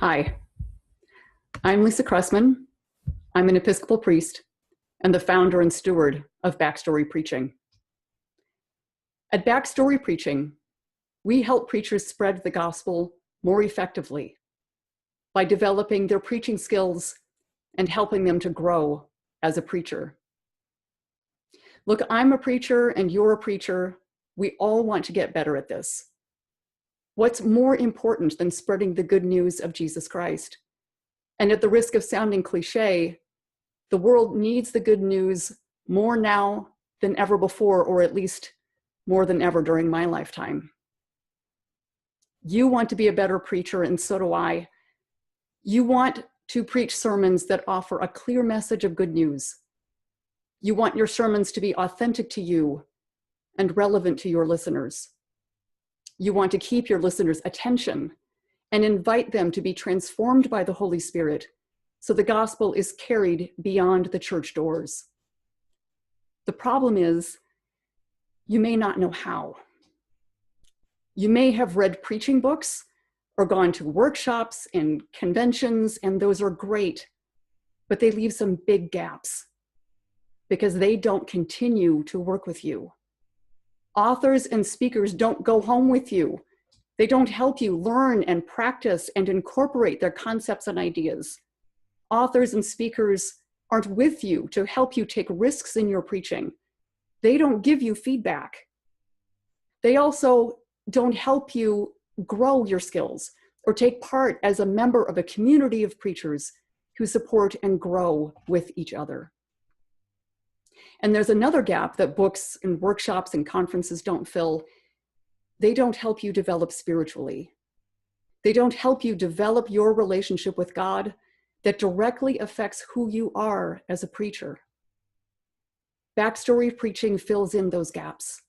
Hi, I'm Lisa Cressman. I'm an Episcopal priest and the founder and steward of Backstory Preaching. At Backstory Preaching, we help preachers spread the gospel more effectively by developing their preaching skills and helping them to grow as a preacher. Look, I'm a preacher and you're a preacher. We all want to get better at this. What's more important than spreading the good news of Jesus Christ? And at the risk of sounding cliche, the world needs the good news more now than ever before, or at least more than ever during my lifetime. You want to be a better preacher, and so do I. You want to preach sermons that offer a clear message of good news. You want your sermons to be authentic to you and relevant to your listeners. You want to keep your listeners' attention and invite them to be transformed by the Holy Spirit so the gospel is carried beyond the church doors. The problem is, you may not know how. You may have read preaching books or gone to workshops and conventions, and those are great, but they leave some big gaps because they don't continue to work with you. Authors and speakers don't go home with you. They don't help you learn and practice and incorporate their concepts and ideas. Authors and speakers aren't with you to help you take risks in your preaching. They don't give you feedback. They also don't help you grow your skills or take part as a member of a community of preachers who support and grow with each other. And there's another gap that books and workshops and conferences don't fill. They don't help you develop spiritually. They don't help you develop your relationship with God that directly affects who you are as a preacher. Backstory Preaching fills in those gaps.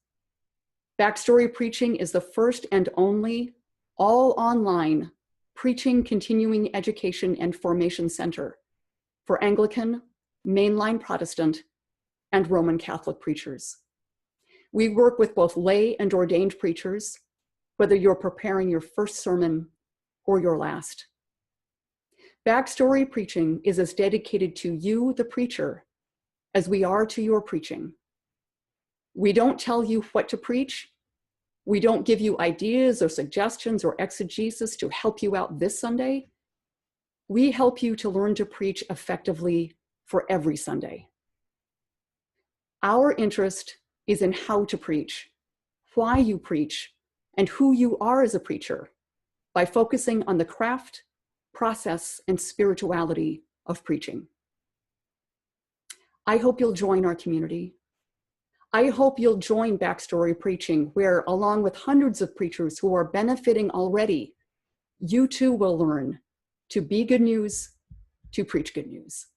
Backstory Preaching is the first and only all-online preaching continuing education and formation center for Anglican, mainline Protestant, and Roman Catholic preachers. We work with both lay and ordained preachers, whether you're preparing your first sermon or your last. Backstory Preaching is as dedicated to you, the preacher, as we are to your preaching. We don't tell you what to preach. We don't give you ideas or suggestions or exegesis to help you out this Sunday. We help you to learn to preach effectively for every Sunday. Our interest is in how to preach, why you preach, and who you are as a preacher by focusing on the craft, process, and spirituality of preaching. I hope you'll join our community. I hope you'll join Backstory Preaching, where along with hundreds of preachers who are benefiting already, you too will learn to be good news, to preach good news.